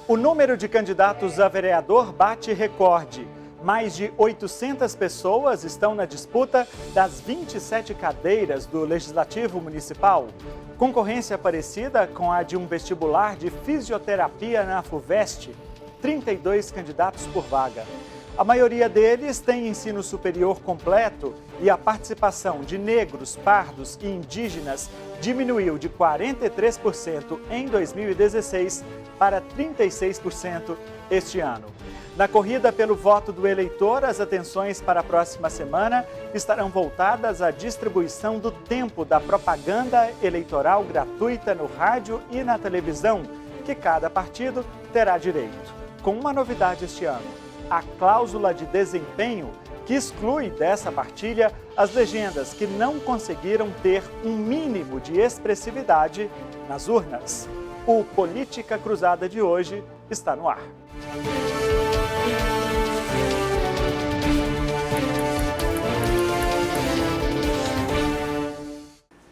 O número de candidatos a vereador bate recorde. Mais de 800 pessoas estão na disputa das 27 cadeiras do Legislativo Municipal. Concorrência parecida com a de um vestibular de fisioterapia na FUVEST. 32 candidatos por vaga. A maioria deles tem ensino superior completo e a participação de negros, pardos e indígenas diminuiu de 43% em 2016 para 36% este ano. Na corrida pelo voto do eleitor, as atenções para a próxima semana estarão voltadas à distribuição do tempo da propaganda eleitoral gratuita no rádio e na televisão, que cada partido terá direito. Com uma novidade este ano: a cláusula de desempenho, que exclui dessa partilha as legendas que não conseguiram ter um mínimo de expressividade nas urnas. O Política Cruzada de hoje está no ar.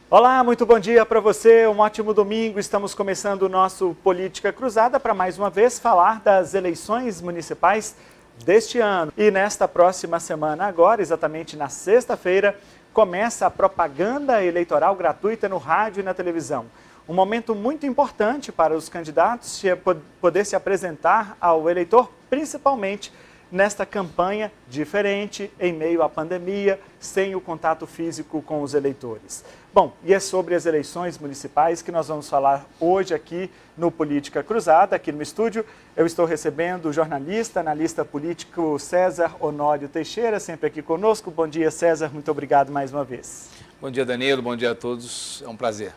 Olá, muito bom dia para você, um ótimo domingo. Estamos começando o nosso Política Cruzada para mais uma vez falar das eleições municipais deste ano. E nesta próxima semana agora, exatamente na sexta-feira, começa a propaganda eleitoral gratuita no rádio e na televisão. Um momento muito importante para os candidatos poder se apresentar ao eleitor, principalmente nesta campanha diferente, em meio à pandemia, sem o contato físico com os eleitores. Bom, e é sobre as eleições municipais que nós vamos falar hoje aqui no Política Cruzada. Aqui no estúdio eu estou recebendo o jornalista, analista político César Honório Teixeira, sempre aqui conosco. Bom dia, César, muito obrigado mais uma vez. Bom dia, Danilo, bom dia a todos, é um prazer.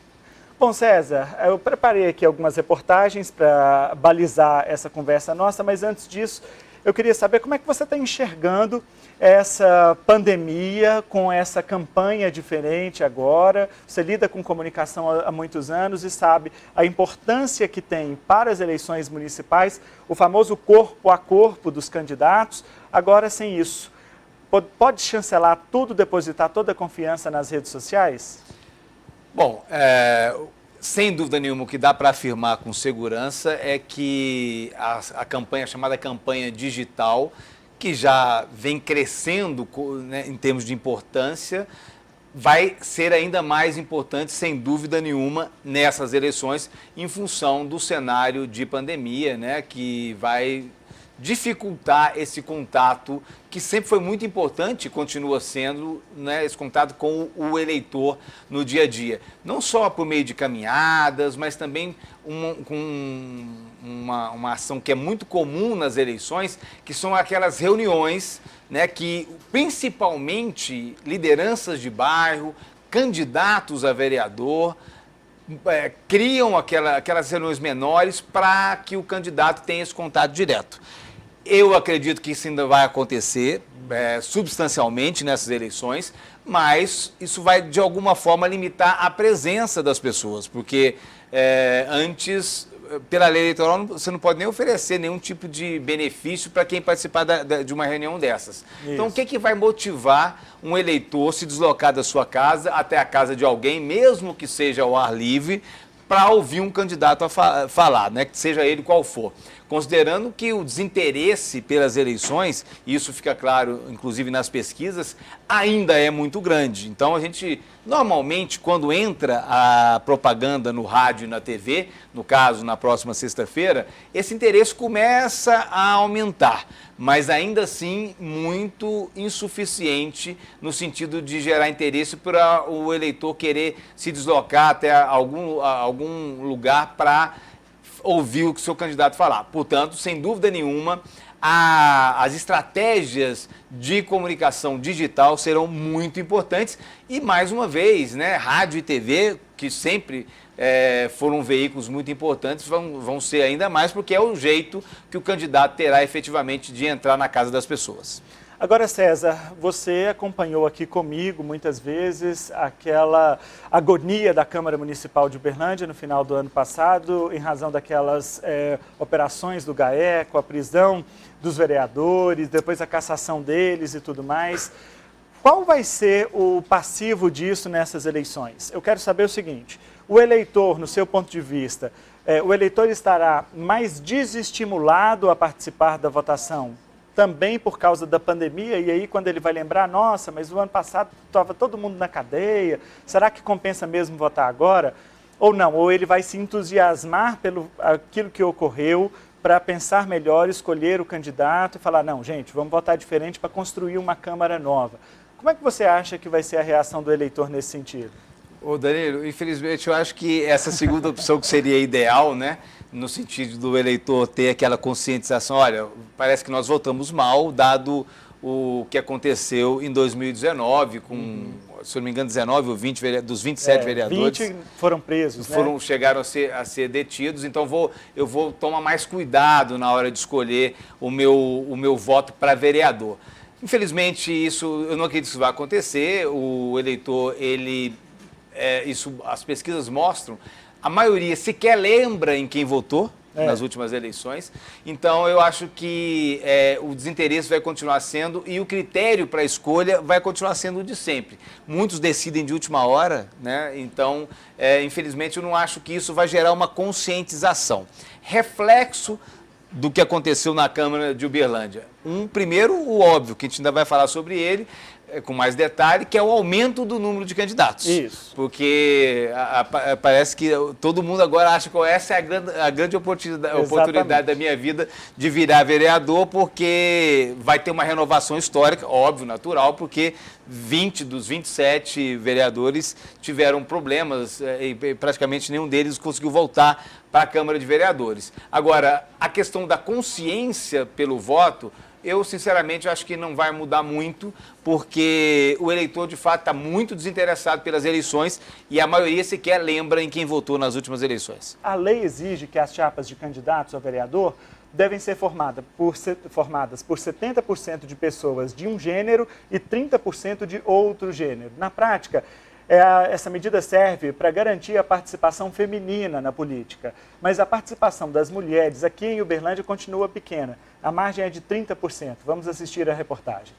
Bom, César, eu preparei aqui algumas reportagens para balizar essa conversa nossa, mas antes disso, eu queria saber como é que você está enxergando essa pandemia com essa campanha diferente agora. Você lida com comunicação há muitos anos e sabe a importância que tem para as eleições municipais o famoso corpo a corpo dos candidatos. Agora, sem isso, pode chancelar tudo, depositar toda a confiança nas redes sociais? Bom, sem dúvida nenhuma, o que dá para afirmar com segurança é que a campanha, chamada campanha digital, que já vem crescendo, né, em termos de importância, vai ser ainda mais importante, sem dúvida nenhuma, nessas eleições, em função do cenário de pandemia, né, que vai dificultar esse contato, que sempre foi muito importante e continua sendo, né, esse contato com o eleitor no dia a dia. Não só por meio de caminhadas, mas também com uma ação que é muito comum nas eleições, que são aquelas reuniões, né, que principalmente lideranças de bairro, candidatos a vereador, criam aquelas reuniões menores para que o candidato tenha esse contato direto. Eu acredito que isso ainda vai acontecer substancialmente nessas eleições, mas isso vai, de alguma forma, limitar a presença das pessoas, porque antes, pela lei eleitoral, você não pode nem oferecer nenhum tipo de benefício para quem participar de uma reunião dessas. Isso. Então, o que vai motivar um eleitor se deslocar da sua casa até a casa de alguém, mesmo que seja ao ar livre, para ouvir um candidato a falar, né, que seja ele qual for? Considerando que o desinteresse pelas eleições, e isso fica claro, inclusive nas pesquisas, ainda é muito grande. Então, a gente, normalmente, quando entra a propaganda no rádio e na TV, no caso, na próxima sexta-feira, esse interesse começa a aumentar, mas ainda assim muito insuficiente no sentido de gerar interesse para o eleitor querer se deslocar até algum lugar para ouvir o que o seu candidato falar. Portanto, sem dúvida nenhuma, as estratégias de comunicação digital serão muito importantes e, mais uma vez, né, rádio e TV, que sempre foram veículos muito importantes, vão ser ainda mais, porque é o jeito que o candidato terá efetivamente de entrar na casa das pessoas. Agora, César, você acompanhou aqui comigo muitas vezes aquela agonia da Câmara Municipal de Uberlândia no final do ano passado, em razão daquelas operações do GAECO, a prisão dos vereadores, depois a cassação deles e tudo mais. Qual vai ser o passivo disso nessas eleições? Eu quero saber o seguinte: o eleitor, no seu ponto de vista, o eleitor estará mais desestimulado a participar da votação, também por causa da pandemia, e aí quando ele vai lembrar, nossa, mas o ano passado estava todo mundo na cadeia, será que compensa mesmo votar agora? Ou não, ou ele vai se entusiasmar pelo aquilo que ocorreu, para pensar melhor, escolher o candidato e falar, não, gente, vamos votar diferente para construir uma Câmara nova. Como é que você acha que vai ser a reação do eleitor nesse sentido? Ô Danilo, infelizmente eu acho que essa segunda opção que seria ideal, né? No sentido do eleitor ter aquela conscientização, olha, parece que nós votamos mal, dado o que aconteceu em 2019, com, se eu não me engano, 19 ou 20 dos 27 vereadores. 20 foram presos, né? Chegaram a ser detidos, então eu vou tomar mais cuidado na hora de escolher o meu voto para vereador. Infelizmente, isso eu não acredito que isso vai acontecer. O eleitor, as pesquisas mostram, a maioria sequer lembra em quem votou nas últimas eleições. Então, eu acho que o desinteresse vai continuar sendo e o critério para a escolha vai continuar sendo o de sempre. Muitos decidem de última hora, né? Então, infelizmente, eu não acho que isso vai gerar uma conscientização. Reflexo do que aconteceu na Câmara de Uberlândia. Primeiro, o óbvio, que a gente ainda vai falar sobre ele, com mais detalhe, que é o aumento do número de candidatos. Isso. Porque parece que todo mundo agora acha que essa é a grande oportunidade da minha vida de virar vereador, porque vai ter uma renovação histórica, óbvio, natural, porque 20 dos 27 vereadores tiveram problemas e praticamente nenhum deles conseguiu voltar para a Câmara de Vereadores. Agora, a questão da consciência pelo voto, eu, sinceramente, acho que não vai mudar muito, porque o eleitor, de fato, está muito desinteressado pelas eleições e a maioria sequer lembra em quem votou nas últimas eleições. A lei exige que as chapas de candidatos a vereador devem ser formadas por 70% de pessoas de um gênero e 30% de outro gênero. Na prática, essa medida serve para garantir a participação feminina na política, mas a participação das mulheres aqui em Uberlândia continua pequena. A margem é de 30%. Vamos assistir a reportagem.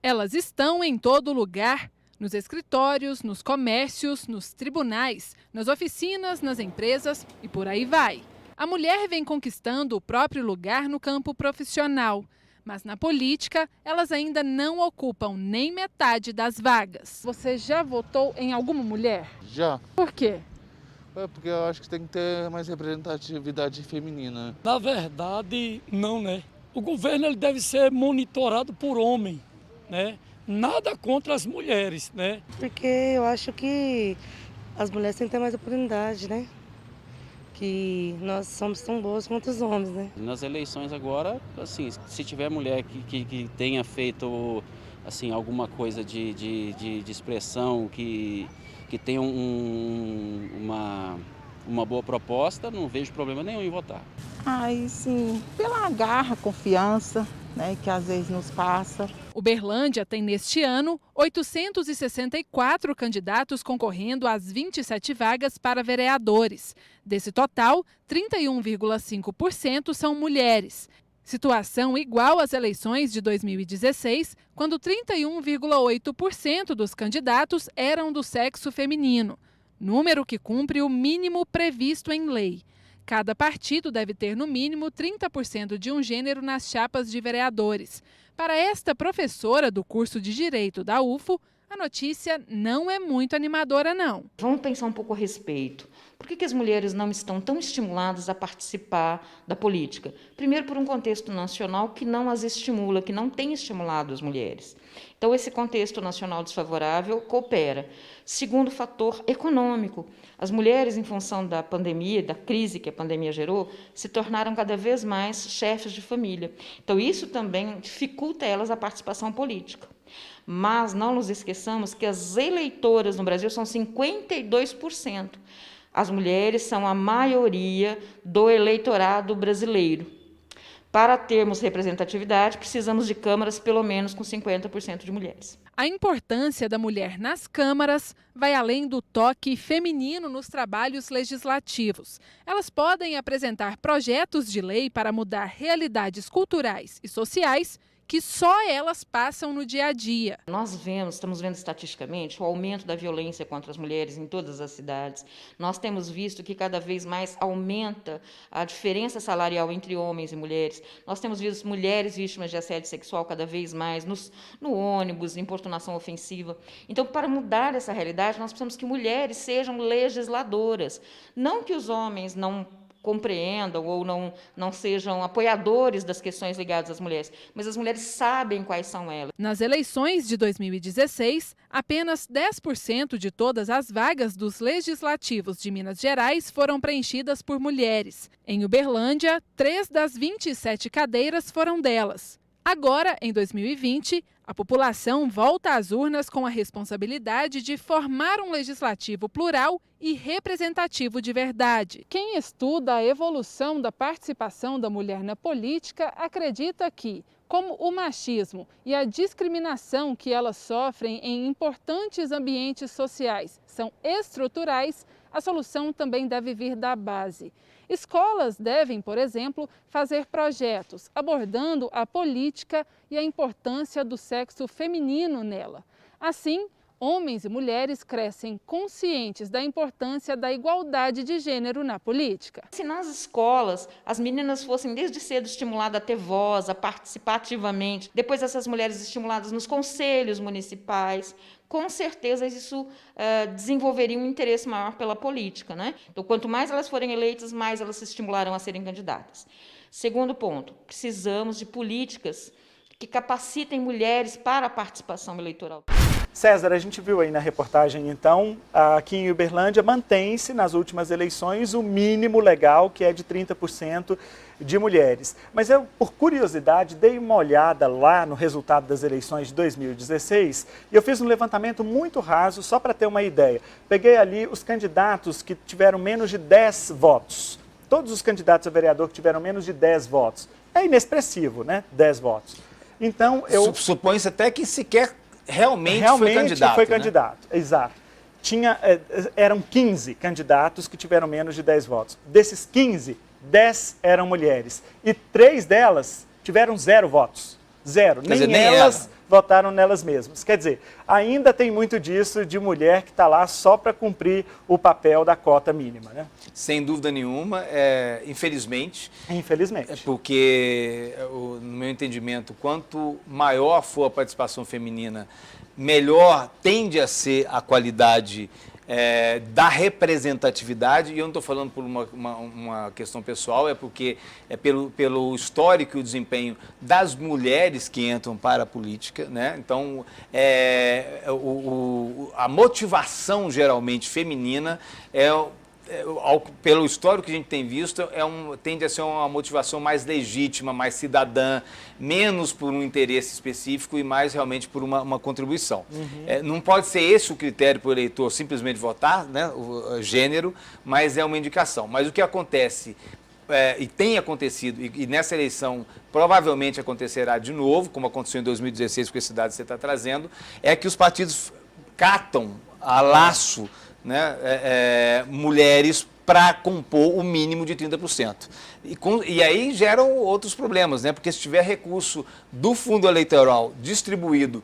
Elas estão em todo lugar, nos escritórios, nos comércios, nos tribunais, nas oficinas, nas empresas e por aí vai. A mulher vem conquistando o próprio lugar no campo profissional. Mas na política, elas ainda não ocupam nem metade das vagas. Você já votou em alguma mulher? Já. Por quê? Porque eu acho que tem que ter mais representatividade feminina. Na verdade, não, né? O governo ele deve ser monitorado por homem, né? Nada contra as mulheres, né? Porque eu acho que as mulheres têm que ter mais oportunidade, né? Que nós somos tão boas quanto os homens, né? Nas eleições agora, assim, se tiver mulher que tenha feito assim, alguma coisa de expressão, que tenha uma boa proposta, não vejo problema nenhum em votar. Ai, sim, pela garra, confiança, né, que às vezes nos passa. Uberlândia tem neste ano 864 candidatos concorrendo às 27 vagas para vereadores. Desse total, 31,5% são mulheres. Situação igual às eleições de 2016, quando 31,8% dos candidatos eram do sexo feminino, número que cumpre o mínimo previsto em lei. Cada partido deve ter no mínimo 30% de um gênero nas chapas de vereadores. Para esta professora do curso de Direito da UFO, a notícia não é muito animadora, não. Vamos pensar um pouco a respeito. Por que as mulheres não estão tão estimuladas a participar da política? Primeiro, por um contexto nacional que não as estimula, que não tem estimulado as mulheres. Então, esse contexto nacional desfavorável coopera. Segundo fator, econômico. As mulheres, em função da pandemia, da crise que a pandemia gerou, se tornaram cada vez mais chefes de família. Então, isso também dificulta elas a participação política. Mas não nos esqueçamos que as eleitoras no Brasil são 52%. As mulheres são a maioria do eleitorado brasileiro. Para termos representatividade, precisamos de câmaras pelo menos com 50% de mulheres. A importância da mulher nas câmaras vai além do toque feminino nos trabalhos legislativos. Elas podem apresentar projetos de lei para mudar realidades culturais e sociais que só elas passam no dia a dia. Nós estamos vendo estatisticamente o aumento da violência contra as mulheres em todas as cidades. Nós temos visto que cada vez mais aumenta a diferença salarial entre homens e mulheres. Nós temos visto mulheres vítimas de assédio sexual cada vez mais no ônibus, importunação ofensiva. Então, para mudar essa realidade, nós precisamos que mulheres sejam legisladoras. Não que os homens não compreendam ou não sejam apoiadores das questões ligadas às mulheres, mas as mulheres sabem quais são elas. Nas eleições de 2016, apenas 10% de todas as vagas dos legislativos de Minas Gerais foram preenchidas por mulheres. Em Uberlândia, 3 das 27 cadeiras foram delas. Agora, em 2020, a população volta às urnas com a responsabilidade de formar um legislativo plural e representativo de verdade. Quem estuda a evolução da participação da mulher na política acredita que, como o machismo e a discriminação que elas sofrem em importantes ambientes sociais são estruturais, a solução também deve vir da base. Escolas devem, por exemplo, fazer projetos abordando a política e a importância do sexo feminino nela. Assim, homens e mulheres crescem conscientes da importância da igualdade de gênero na política. Se nas escolas as meninas fossem desde cedo estimuladas a ter voz, a participar ativamente, depois essas mulheres estimuladas nos conselhos municipais, com certeza isso desenvolveria um interesse maior pela política, né? Então, quanto mais elas forem eleitas, mais elas se estimularão a serem candidatas. Segundo ponto, precisamos de políticas que capacitem mulheres para a participação eleitoral. César, a gente viu aí na reportagem, então, aqui em Uberlândia mantém-se nas últimas eleições o mínimo legal, que é de 30% de mulheres. Mas eu, por curiosidade, dei uma olhada lá no resultado das eleições de 2016 e eu fiz um levantamento muito raso, só para ter uma ideia. Peguei ali os candidatos que tiveram menos de 10 votos. Todos os candidatos a vereador que tiveram menos de 10 votos. É inexpressivo, né? 10 votos. Então, supõe-se até que sequer realmente foi candidato. Né? Exato. Eram 15 candidatos que tiveram menos de 10 votos. Desses 15, 10 eram mulheres. E 3 delas tiveram 0 votos. 0. Nem elas votaram nelas mesmas. Quer dizer, ainda tem muito disso de mulher que está lá só para cumprir o papel da cota mínima, né? Sem dúvida nenhuma, infelizmente. Infelizmente. Porque, no meu entendimento, quanto maior for a participação feminina, melhor tende a ser a qualidade da representatividade, e eu não estou falando por uma questão pessoal, é porque é pelo histórico e o desempenho das mulheres que entram para a política, né? Então, a motivação geralmente feminina pelo histórico que a gente tem visto, tende a ser uma motivação mais legítima, mais cidadã, menos por um interesse específico e mais realmente por uma contribuição. Uhum. Não pode ser esse o critério para o eleitor simplesmente votar, né, o gênero, mas é uma indicação. Mas o que acontece, e tem acontecido, e nessa eleição provavelmente acontecerá de novo, como aconteceu em 2016 com esse dado que você está trazendo, é que os partidos catam a laço, né, mulheres para compor o mínimo de 30%. E aí geram outros problemas, né? Porque se tiver recurso do fundo eleitoral distribuídos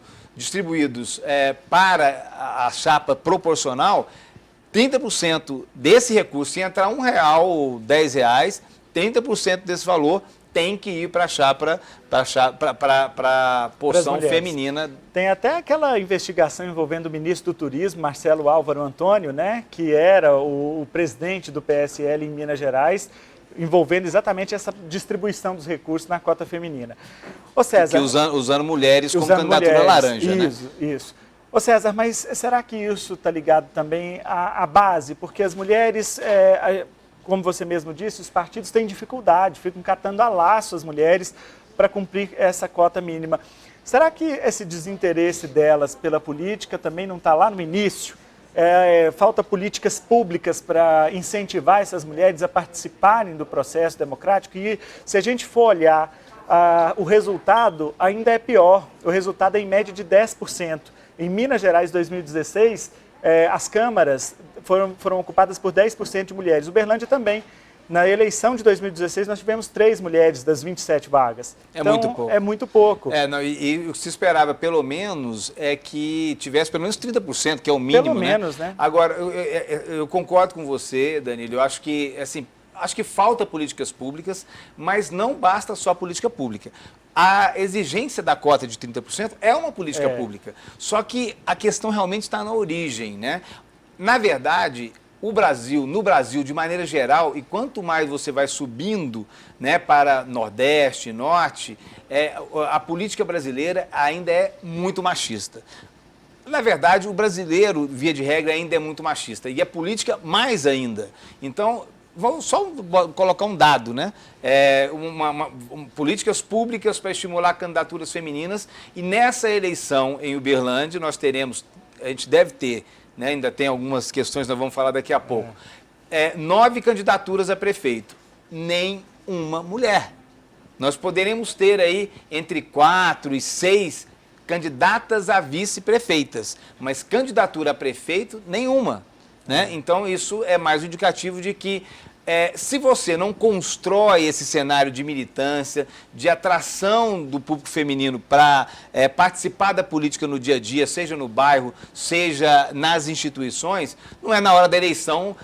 para a chapa proporcional, 30% desse recurso, se entrar R$1 ou R$10, 30% desse valor tem que ir para a porção feminina. Tem até aquela investigação envolvendo o ministro do Turismo, Marcelo Álvaro Antônio, né, que era o presidente do PSL em Minas Gerais, envolvendo exatamente essa distribuição dos recursos na cota feminina. Ô César, usando mulheres como candidatura laranja, né? Isso. Ô César, mas será que isso está ligado também à base? Porque as mulheres... como você mesmo disse, os partidos têm dificuldade, ficam catando a laço as mulheres para cumprir essa cota mínima. Será que esse desinteresse delas pela política também não está lá no início? Falta políticas públicas para incentivar essas mulheres a participarem do processo democrático? E se a gente for olhar, o resultado ainda é pior. O resultado é em média de 10%. Em Minas Gerais, 2016, as câmaras foram ocupadas por 10% de mulheres. Uberlândia também, Na eleição de 2016, nós tivemos 3 mulheres das 27 vagas. É muito pouco. É muito pouco. E o que se esperava, pelo menos, é que tivesse pelo menos 30%, que é o mínimo, Pelo menos, né? Agora, eu concordo com você, Danilo. Eu acho que, assim, falta políticas públicas, mas não basta só política pública. A exigência da cota de 30% é uma política pública. Só que a questão realmente está na origem, né? Na verdade, no Brasil, de maneira geral, e quanto mais você vai subindo, né, para Nordeste, Norte, a política brasileira ainda é muito machista. Na verdade, o brasileiro, via de regra, ainda é muito machista. E a política mais ainda. Então, vamos só colocar um dado, né? Políticas públicas para estimular candidaturas femininas. E nessa eleição em Uberlândia, a gente deve ter, né, ainda tem algumas questões, nós vamos falar daqui a pouco, 9 candidaturas a prefeito, nem uma mulher. Nós poderemos ter aí entre 4 e 6 candidatas a vice-prefeitas, mas candidatura a prefeito, nenhuma. Né? Então, isso é mais um indicativo de que, se você não constrói esse cenário de militância, de atração do público feminino para participar da política no dia a dia, seja no bairro, seja nas instituições, não é na hora da eleição,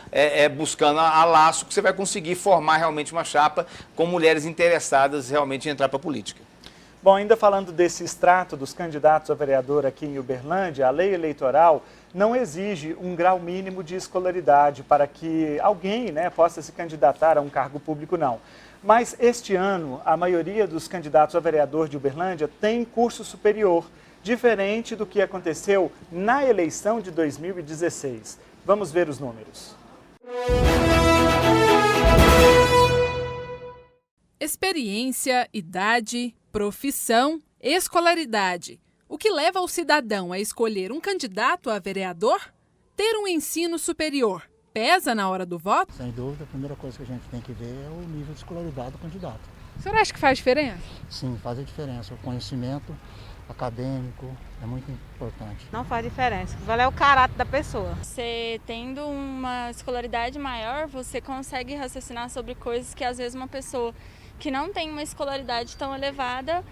buscando a laço, que você vai conseguir formar realmente uma chapa com mulheres interessadas realmente em entrar para a política. Bom, ainda falando desse extrato dos candidatos a vereador aqui em Uberlândia, a lei eleitoral não exige um grau mínimo de escolaridade para que alguém, né, possa se candidatar a um cargo público, não. Mas este ano, a maioria dos candidatos a vereador de Uberlândia tem curso superior, diferente do que aconteceu na eleição de 2016. Vamos ver os números. Experiência, idade, profissão, escolaridade. O que leva o cidadão a escolher um candidato a vereador? Ter um ensino superior pesa na hora do voto? Sem dúvida, a primeira coisa que a gente tem que ver é o nível de escolaridade do candidato. O senhor acha que faz diferença? Sim, faz a diferença. O conhecimento acadêmico é muito importante. Não faz diferença. O que vale é o caráter da pessoa. Você tendo uma escolaridade maior, você consegue raciocinar sobre coisas que às vezes uma pessoa que não tem uma escolaridade tão elevada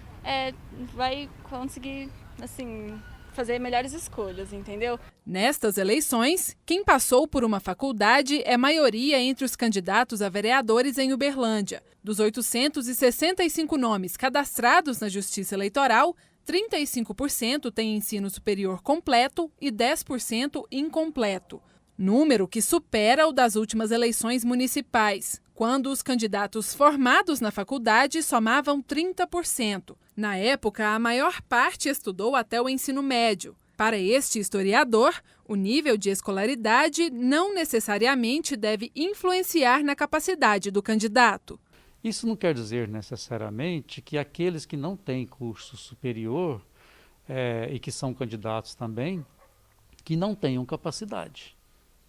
vai conseguir, assim, fazer melhores escolhas, entendeu? Nestas eleições, quem passou por uma faculdade é maioria entre os candidatos a vereadores em Uberlândia. Dos 865 nomes cadastrados na Justiça Eleitoral, 35% têm ensino superior completo e 10% incompleto. Número que supera o das últimas eleições municipais, quando os candidatos formados na faculdade somavam 30%. Na época, a maior parte estudou até o ensino médio. Para este historiador, o nível de escolaridade não necessariamente deve influenciar na capacidade do candidato. Isso não quer dizer necessariamente que aqueles que não têm curso superior e que são candidatos também, que não tenham capacidade.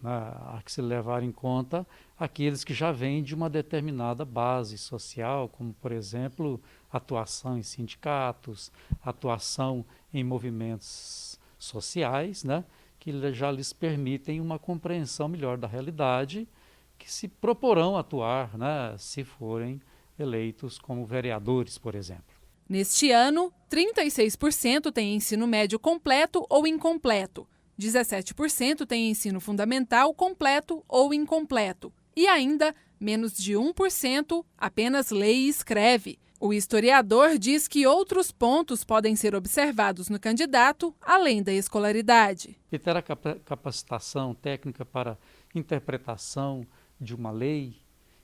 Há que se levar em conta aqueles que já vêm de uma determinada base social, como, por exemplo, atuação em sindicatos, atuação em movimentos sociais, né, que já lhes permitem uma compreensão melhor da realidade, que se proporão atuar, né, se forem eleitos como vereadores, por exemplo. Neste ano, 36% têm ensino médio completo ou incompleto. 17% têm ensino fundamental completo ou incompleto. E ainda, menos de 1% apenas lê e escreve. O historiador diz que outros pontos podem ser observados no candidato, além da escolaridade. E ter a capacitação técnica para interpretação de uma lei,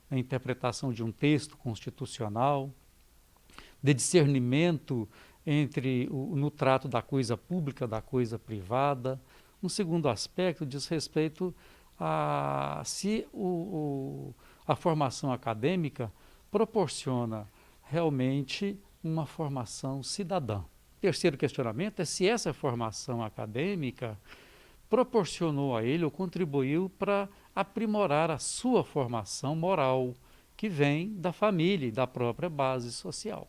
a interpretação de um texto constitucional, de discernimento no trato da coisa pública, da coisa privada. Um segundo aspecto diz respeito a se a formação acadêmica proporciona realmente uma formação cidadã. Terceiro questionamento é se essa formação acadêmica proporcionou a ele ou contribuiu para aprimorar a sua formação moral, que vem da família e da própria base social.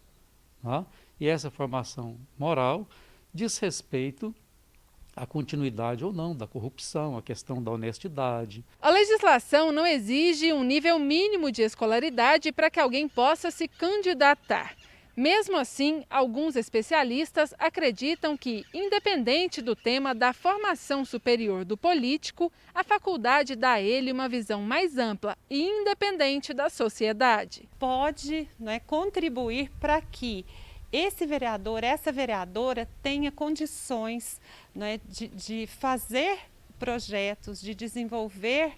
Né? E essa formação moral diz respeito a continuidade ou não da corrupção, a questão da honestidade. A legislação não exige um nível mínimo de escolaridade para que alguém possa se candidatar. Mesmo assim, alguns especialistas acreditam que, independente do tema da formação superior do político, a faculdade dá a ele uma visão mais ampla e independente da sociedade. Pode, contribuir para que esse vereador, essa vereadora tenha condições de fazer projetos, de desenvolver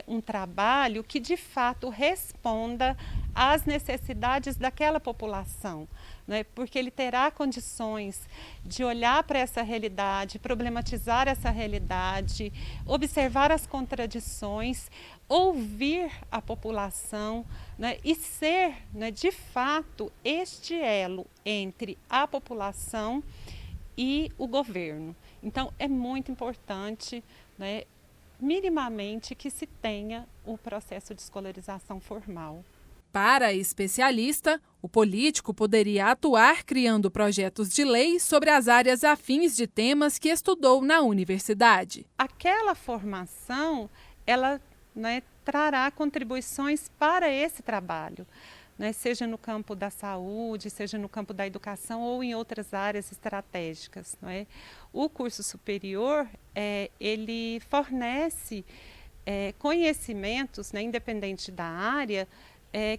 um trabalho que de fato responda às necessidades daquela população, porque ele terá condições de olhar para essa realidade, problematizar essa realidade, observar as contradições, ouvir a população e ser, de fato, este elo entre a população e o governo. Então, é muito importante, minimamente, que se tenha o processo de escolarização formal. Para a especialista, o político poderia atuar criando projetos de lei sobre as áreas afins de temas que estudou na universidade. Aquela formação, ela trará contribuições para esse trabalho, seja no campo da saúde, seja no campo da educação ou em outras áreas estratégicas. O curso superior, ele fornece conhecimentos, independente da área,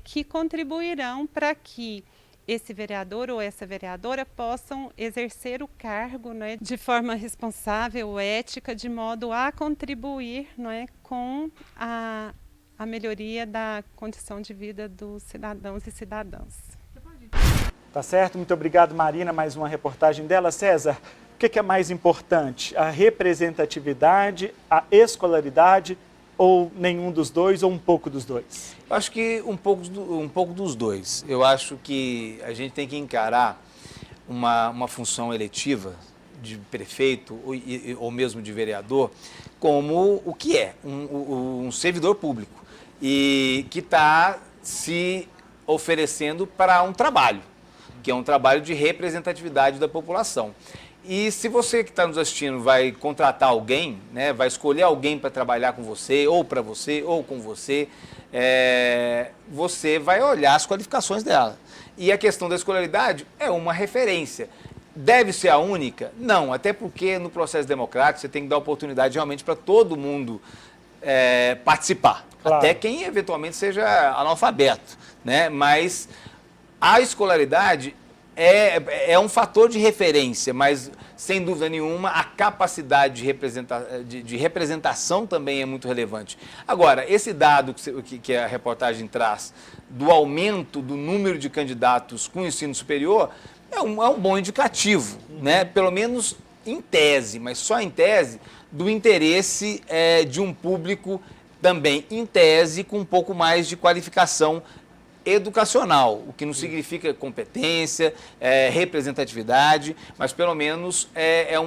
que contribuirão para que esse vereador ou essa vereadora possam exercer o cargo de forma responsável, ética, de modo a contribuir com a melhoria da condição de vida dos cidadãos e cidadãs. Tá certo, muito obrigado, Marina, mais uma reportagem dela. César, o que é mais importante? A representatividade, a escolaridade ou nenhum dos dois ou um pouco dos dois? Eu acho que um pouco dos dois. Eu acho que a gente tem que encarar uma função eletiva de prefeito ou mesmo de vereador como o que é, um servidor público e que está se oferecendo para um trabalho, que é um trabalho de representatividade da população. E se você que está nos assistindo vai contratar alguém, vai escolher alguém para trabalhar com você ou com você, você vai olhar as qualificações dela. E a questão da escolaridade é uma referência. Deve ser a única? Não, até porque no processo democrático você tem que dar oportunidade realmente para todo mundo participar. Claro. Até quem eventualmente seja analfabeto, Mas a escolaridade é um fator de referência, mas, sem dúvida nenhuma, a capacidade de representação também é muito relevante. Agora, esse dado que a reportagem traz, do aumento do número de candidatos com ensino superior, é um bom indicativo, pelo menos em tese, mas só em tese, do interesse de um público também, em tese, com um pouco mais de qualificação educacional, o que não significa competência, representatividade, mas pelo menos é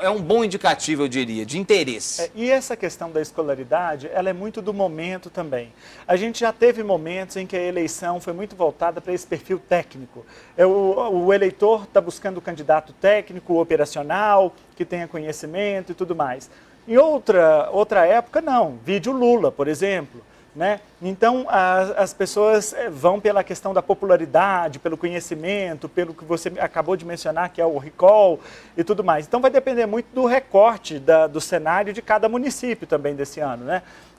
um bom indicativo, eu diria, de interesse. E essa questão da escolaridade, ela é muito do momento também. A gente já teve momentos em que a eleição foi muito voltada para esse perfil técnico. O eleitor está buscando o candidato técnico, operacional, que tenha conhecimento e tudo mais. Em outra época, não. Vídeo Lula, por exemplo. Então, as pessoas vão pela questão da popularidade, pelo conhecimento, pelo que você acabou de mencionar, que é o recall e tudo mais. Então, vai depender muito do recorte do cenário de cada município também desse ano.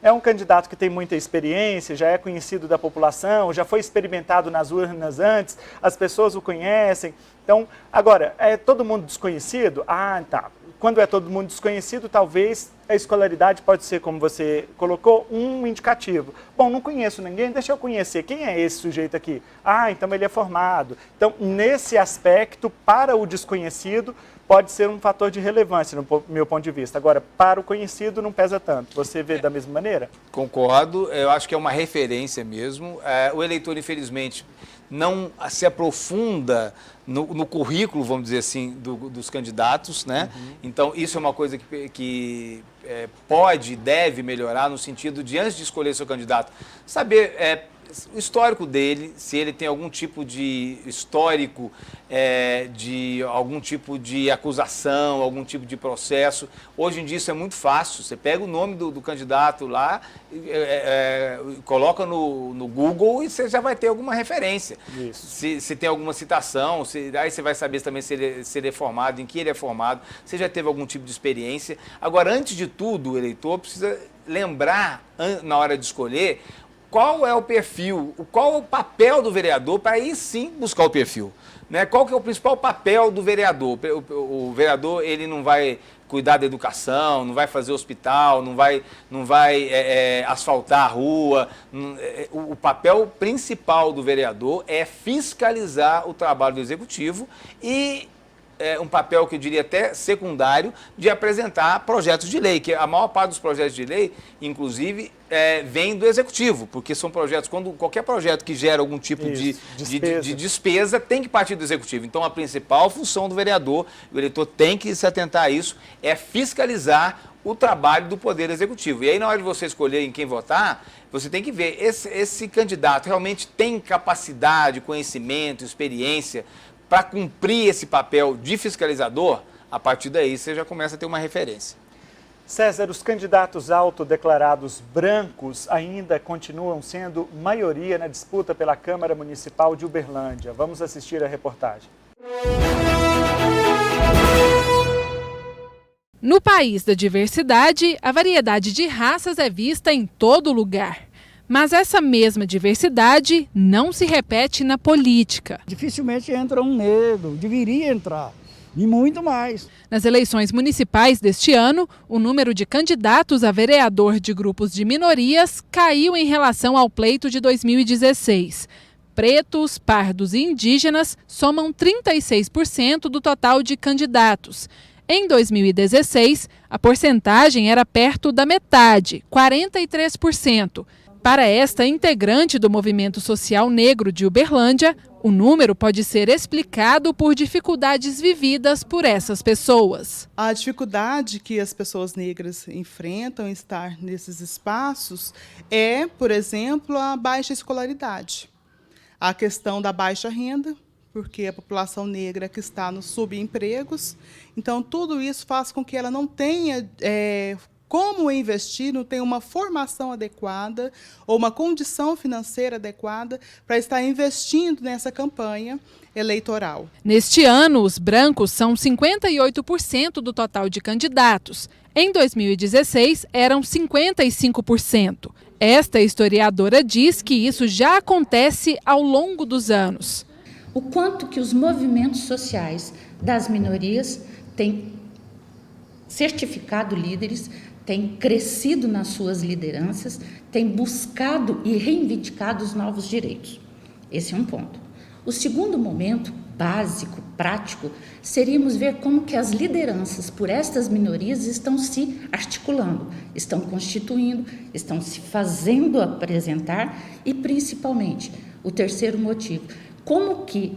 É um candidato que tem muita experiência, já é conhecido da população, já foi experimentado nas urnas antes, as pessoas o conhecem. Então, agora, é todo mundo desconhecido? Ah, tá. Quando é todo mundo desconhecido, talvez a escolaridade pode ser, como você colocou, um indicativo. Bom, não conheço ninguém, deixa eu conhecer. Quem é esse sujeito aqui? Ah, então ele é formado. Então, nesse aspecto, para o desconhecido, pode ser um fator de relevância, no meu ponto de vista. Agora, para o conhecido, não pesa tanto. Você vê da mesma maneira? Concordo. Eu acho que é uma referência mesmo. O eleitor, infelizmente, não se aprofunda no currículo, vamos dizer assim, dos candidatos, Então, isso é uma coisa que pode e deve melhorar no sentido de, antes de escolher seu candidato, saber o histórico dele, se ele tem algum tipo de histórico, de algum tipo de acusação, algum tipo de processo. Hoje em dia isso é muito fácil, você pega o nome do candidato lá, coloca no Google e você já vai ter alguma referência. Se tem alguma citação, aí você vai saber também se ele é formado, em que ele é formado, se já teve algum tipo de experiência. Agora, antes de tudo, o eleitor precisa lembrar, na hora de escolher, qual é o perfil, qual é o papel do vereador para aí sim buscar o perfil. Né? Qual que é o principal papel do vereador? O vereador, ele não vai cuidar da educação, não vai fazer hospital, não vai asfaltar a rua. O papel principal do vereador é fiscalizar o trabalho do executivo e um papel que eu diria até secundário de apresentar projetos de lei, que a maior parte dos projetos de lei, inclusive, vem do executivo, porque são projetos, qualquer projeto que gera algum tipo de despesa tem que partir do executivo. Então, a principal função do vereador, o eleitor tem que se atentar a isso, é fiscalizar o trabalho do Poder Executivo. E aí, na hora de você escolher em quem votar, você tem que ver, esse candidato realmente tem capacidade, conhecimento, experiência para cumprir esse papel de fiscalizador. A partir daí você já começa a ter uma referência. César, os candidatos autodeclarados brancos ainda continuam sendo maioria na disputa pela Câmara Municipal de Uberlândia. Vamos assistir a reportagem. No país da diversidade, a variedade de raças é vista em todo lugar. Mas essa mesma diversidade não se repete na política. Dificilmente entra um negro, deveria entrar, e muito mais. Nas eleições municipais deste ano, o número de candidatos a vereador de grupos de minorias caiu em relação ao pleito de 2016. Pretos, pardos e indígenas somam 36% do total de candidatos. Em 2016, a porcentagem era perto da metade, 43%. Para esta integrante do movimento social negro de Uberlândia, o número pode ser explicado por dificuldades vividas por essas pessoas. A dificuldade que as pessoas negras enfrentam em estar nesses espaços é, por exemplo, a baixa escolaridade. A questão da baixa renda, porque a população negra que está nos subempregos. Então, tudo isso faz com que ela não tenha como investir, não tem uma formação adequada ou uma condição financeira adequada para estar investindo nessa campanha eleitoral. Neste ano, os brancos são 58% do total de candidatos. Em 2016, eram 55%. Esta historiadora diz que isso já acontece ao longo dos anos. O quanto que os movimentos sociais das minorias têm certificado líderes, têm crescido nas suas lideranças, têm buscado e reivindicado os novos direitos. Esse é um ponto. O segundo momento, básico, prático, seríamos ver como que as lideranças por estas minorias estão se articulando, estão constituindo, estão se fazendo apresentar e, principalmente, o terceiro motivo, como que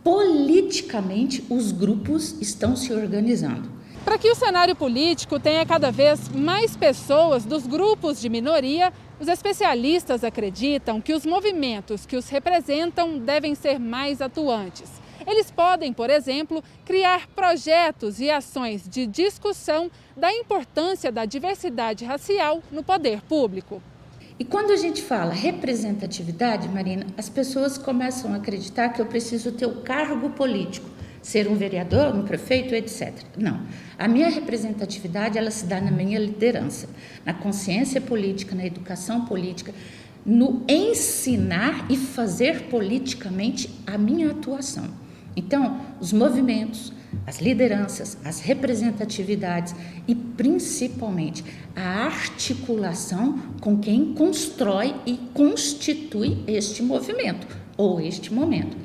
politicamente os grupos estão se organizando. Para que o cenário político tenha cada vez mais pessoas dos grupos de minoria, os especialistas acreditam que os movimentos que os representam devem ser mais atuantes. Eles podem, por exemplo, criar projetos e ações de discussão da importância da diversidade racial no poder público. E quando a gente fala representatividade, Marina, as pessoas começam a acreditar que eu preciso ter o cargo político, ser um vereador, um prefeito, etc. Não. A minha representatividade, ela se dá na minha liderança, na consciência política, na educação política, no ensinar e fazer politicamente a minha atuação. Então, os movimentos, as lideranças, as representatividades e, principalmente, a articulação com quem constrói e constitui este movimento ou este momento.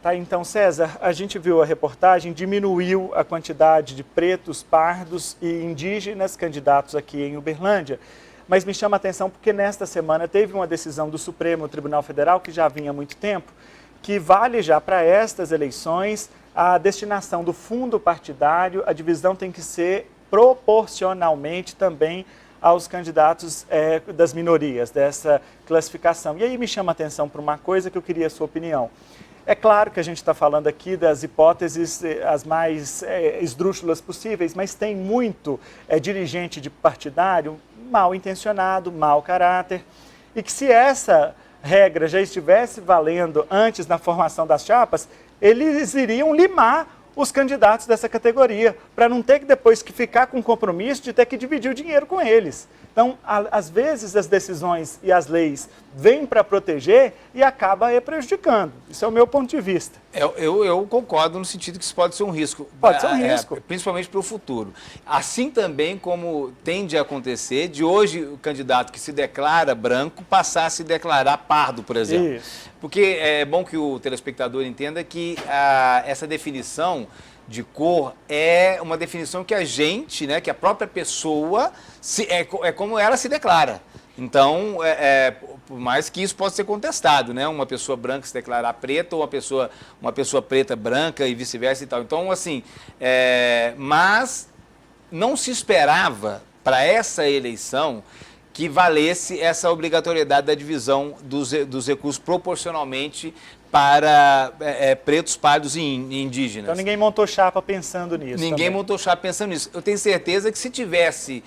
Tá, então, César, a gente viu a reportagem, diminuiu a quantidade de pretos, pardos e indígenas candidatos aqui em Uberlândia. Mas me chama a atenção porque nesta semana teve uma decisão do Supremo Tribunal Federal, que já vinha há muito tempo, que vale já para estas eleições a destinação do fundo partidário, a divisão tem que ser proporcionalmente também aos candidatos das minorias, dessa classificação. E aí me chama a atenção para uma coisa que eu queria a sua opinião. É claro que a gente está falando aqui das hipóteses as mais esdrúxulas possíveis, mas tem muito dirigente de partidário mal intencionado, mau caráter, e que se essa regra já estivesse valendo antes na formação das chapas, eles iriam limar os candidatos dessa categoria, para não ter que depois que ficar com compromisso de ter que dividir o dinheiro com eles. Então, às vezes as decisões e as leis vêm para proteger e acaba prejudicando. Isso é o meu ponto de vista. Eu concordo no sentido que isso pode ser um risco. Pode ser um risco. Principalmente para o futuro. Assim também como tende a acontecer de hoje o candidato que se declara branco passar a se declarar pardo, por exemplo. Isso. Porque é bom que o telespectador entenda que essa definição de cor é uma definição que a gente, né, que a própria pessoa, é como ela se declara. Então, por mais que isso possa ser contestado, né, uma pessoa branca se declarar preta ou uma pessoa preta branca e vice-versa e tal. Então, assim, mas não se esperava para essa eleição que valesse essa obrigatoriedade da divisão dos recursos proporcionalmente para pretos, pardos e indígenas. Então ninguém montou chapa pensando nisso. Ninguém montou chapa pensando nisso. Eu tenho certeza que se tivesse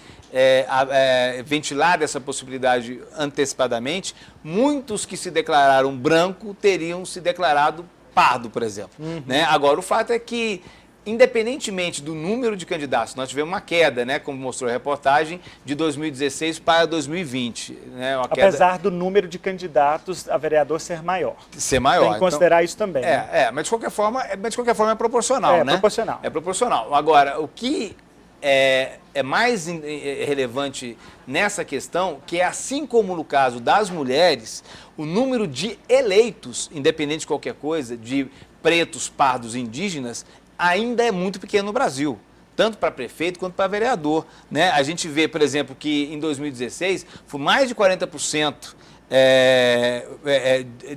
ventilado essa possibilidade antecipadamente, muitos que se declararam branco teriam se declarado pardo, por exemplo. Né? Agora, o fato é que, independentemente do número de candidatos, nós tivemos uma queda, né, como mostrou a reportagem, de 2016 para 2020. Né, apesar do número de candidatos a vereador ser maior. Ser maior. Tem que considerar isso também. Mas de qualquer forma é proporcional, né? Proporcional. É proporcional. Agora, o que é mais relevante nessa questão, que é assim como no caso das mulheres, o número de eleitos, independente de qualquer coisa, de pretos, pardos e indígenas, ainda é muito pequeno no Brasil, tanto para prefeito quanto para vereador. Né? A gente vê, por exemplo, que em 2016 foi mais de 40%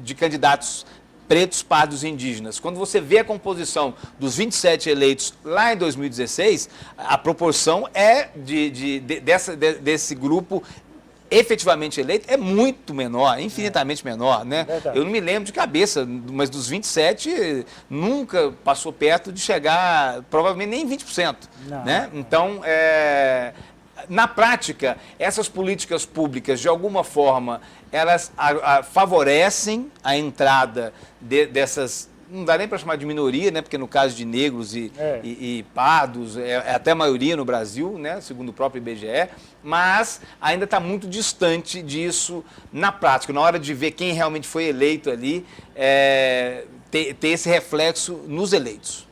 de candidatos pretos, pardos e indígenas. Quando você vê a composição dos 27 eleitos lá em 2016, a proporção desse grupo efetivamente eleito é muito menor, infinitamente menor, né? Eu não me lembro de cabeça, mas dos 27 nunca passou perto de chegar, provavelmente nem 20%. Né? Então, na prática, essas políticas públicas, de alguma forma, elas favorecem a entrada dessas, não dá nem para chamar de minoria, né? Porque no caso de negros e pardos, é até a maioria no Brasil, né? Segundo o próprio IBGE, mas ainda está muito distante disso na prática. Na hora de ver quem realmente foi eleito ali, ter esse reflexo nos eleitos.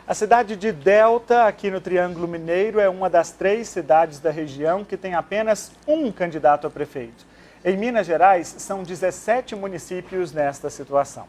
A cidade de Delta, aqui no Triângulo Mineiro, é uma das 3 cidades da região que tem apenas um candidato a prefeito. Em Minas Gerais, são 17 municípios nesta situação.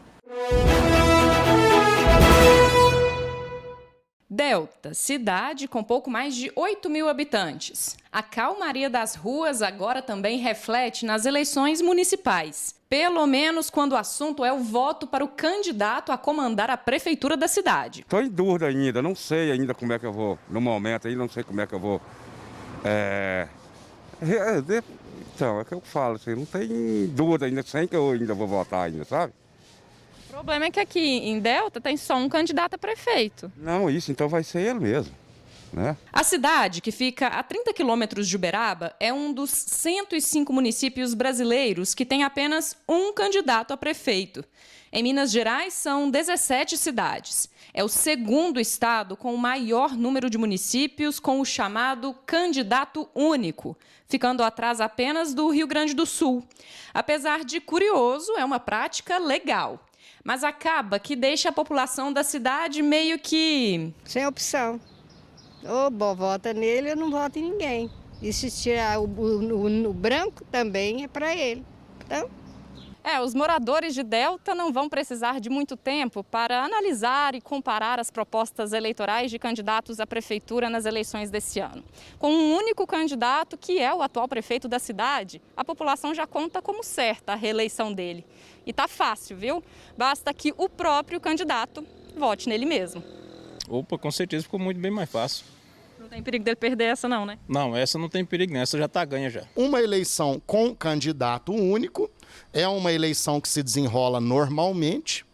Delta, cidade com pouco mais de 8.000 habitantes. A calmaria das ruas agora também reflete nas eleições municipais. Pelo menos quando o assunto é o voto para o candidato a comandar a prefeitura da cidade. Estou em dúvida ainda, não sei ainda como é que eu vou, no momento aí não sei como é que eu vou. Então, é o que eu falo, assim, não tem dúvida ainda, sem que eu ainda vou votar ainda, sabe? O problema é que aqui em Delta tem só um candidato a prefeito. Não, isso então vai ser ele mesmo, né? A cidade, que fica a 30 quilômetros de Uberaba, é um dos 105 municípios brasileiros que tem apenas um candidato a prefeito. Em Minas Gerais, são 17 cidades. É o segundo estado com o maior número de municípios com o chamado candidato único, ficando atrás apenas do Rio Grande do Sul. Apesar de curioso, é uma prática legal. Mas acaba que deixa a população da cidade meio que... sem opção. Ou vota nele ou não vota em ninguém. E se tirar o branco também é para ele. Então... os moradores de Delta não vão precisar de muito tempo para analisar e comparar as propostas eleitorais de candidatos à prefeitura nas eleições desse ano. Com um único candidato, que é o atual prefeito da cidade, a população já conta como certa a reeleição dele. E tá fácil, viu? Basta que o próprio candidato vote nele mesmo. Opa, com certeza ficou muito bem mais fácil. tem perigo dele perder essa não, né? Não, essa não tem perigo, não. Essa já está ganha já. Uma eleição com candidato único é uma eleição que se desenrola normalmente,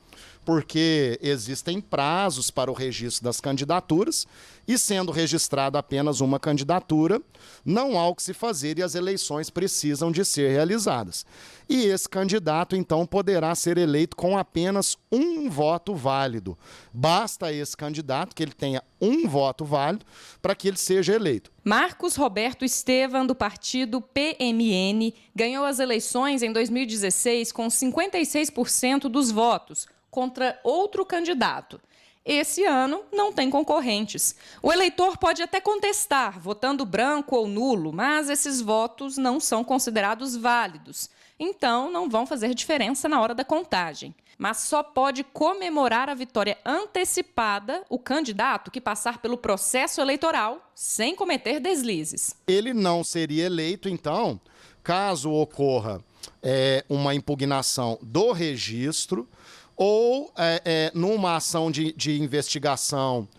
porque existem prazos para o registro das candidaturas e, sendo registrada apenas uma candidatura, não há o que se fazer e as eleições precisam de ser realizadas. E esse candidato, então, poderá ser eleito com apenas um voto válido. Basta a esse candidato que ele tenha um voto válido para que ele seja eleito. Marcos Roberto Estevam, do partido PMN, ganhou as eleições em 2016 com 56% dos votos, contra outro candidato. Esse ano não tem concorrentes. O eleitor pode até contestar, votando branco ou nulo, mas esses votos não são considerados válidos. Então, não vão fazer diferença na hora da contagem. Mas só pode comemorar a vitória antecipada o candidato que passar pelo processo eleitoral sem cometer deslizes. Ele não seria eleito, então, caso ocorra uma impugnação do registro, ou numa ação de investigação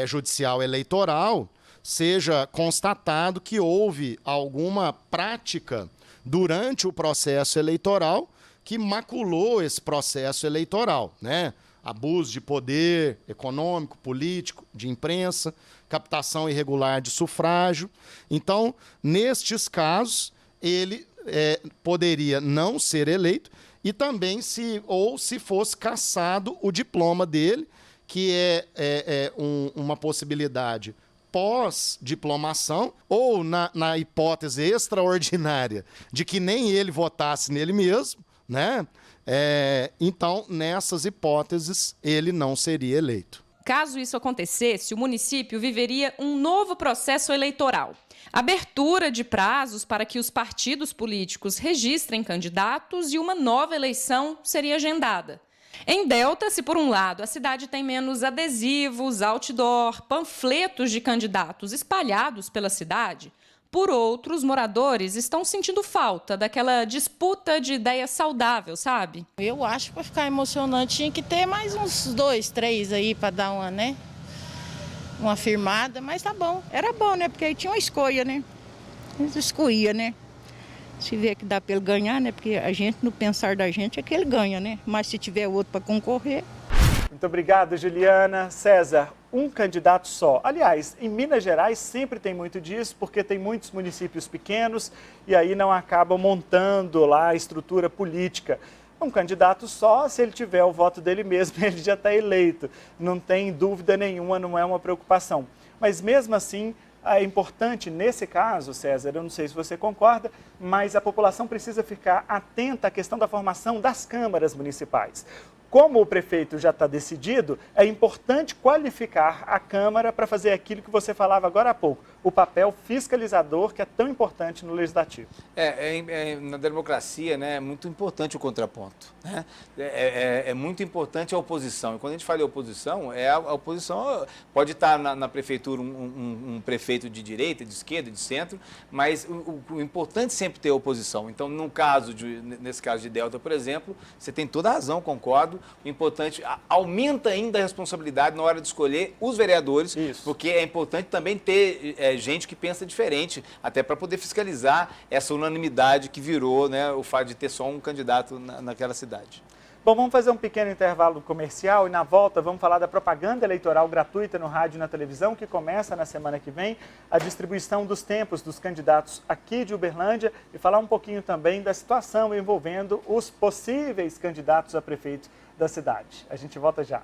judicial eleitoral, seja constatado que houve alguma prática durante o processo eleitoral que maculou esse processo eleitoral, né? Abuso de poder econômico, político, de imprensa, captação irregular de sufrágio. Então, nestes casos, ele poderia não ser eleito, e também se fosse cassado o diploma dele, que é uma possibilidade pós-diplomação, ou na hipótese extraordinária de que nem ele votasse nele mesmo, né? Então, nessas hipóteses, ele não seria eleito. Caso isso acontecesse, o município viveria um novo processo eleitoral. Abertura de prazos para que os partidos políticos registrem candidatos e uma nova eleição seria agendada. Em Delta, se por um lado a cidade tem menos adesivos, outdoor, panfletos de candidatos espalhados pela cidade, por outro, os moradores estão sentindo falta daquela disputa de ideia saudável, sabe? Eu acho que para ficar emocionante tinha que ter mais uns 2, 3 aí para dar uma firmada, mas tá bom. Era bom, né? Porque aí tinha uma escolha, né? Eles escolhiam, né? Se vê que dá para ele ganhar, né? Porque a gente, no pensar da gente, é que ele ganha, né? Mas se tiver outro para concorrer... Muito obrigado, Juliana. César, um candidato só. Aliás, em Minas Gerais sempre tem muito disso, porque tem muitos municípios pequenos e aí não acabam montando lá a estrutura política. Um candidato só, se ele tiver o voto dele mesmo, ele já está eleito. Não tem dúvida nenhuma, não é uma preocupação. Mas mesmo assim, é importante nesse caso, César, eu não sei se você concorda, mas a população precisa ficar atenta à questão da formação das câmaras municipais. Como o prefeito já está decidido, é importante qualificar a Câmara para fazer aquilo que você falava agora há pouco, o papel fiscalizador que é tão importante no Legislativo. Na democracia, né, é muito importante o contraponto. Né? É muito importante a oposição. E quando a gente fala de oposição, a oposição pode estar na prefeitura um prefeito de direita, de esquerda, de centro, mas o importante sempre ter oposição. Então, nesse caso de Delta, por exemplo, você tem toda a razão, concordo. O importante, aumenta ainda a responsabilidade na hora de escolher os vereadores, porque é importante também ter gente que pensa diferente, até para poder fiscalizar essa unanimidade que virou, né, o fato de ter só um candidato naquela cidade. Bom, vamos fazer um pequeno intervalo comercial e na volta vamos falar da propaganda eleitoral gratuita no rádio e na televisão, que começa na semana que vem, a distribuição dos tempos dos candidatos aqui de Uberlândia e falar um pouquinho também da situação envolvendo os possíveis candidatos a prefeito da cidade. A gente volta já.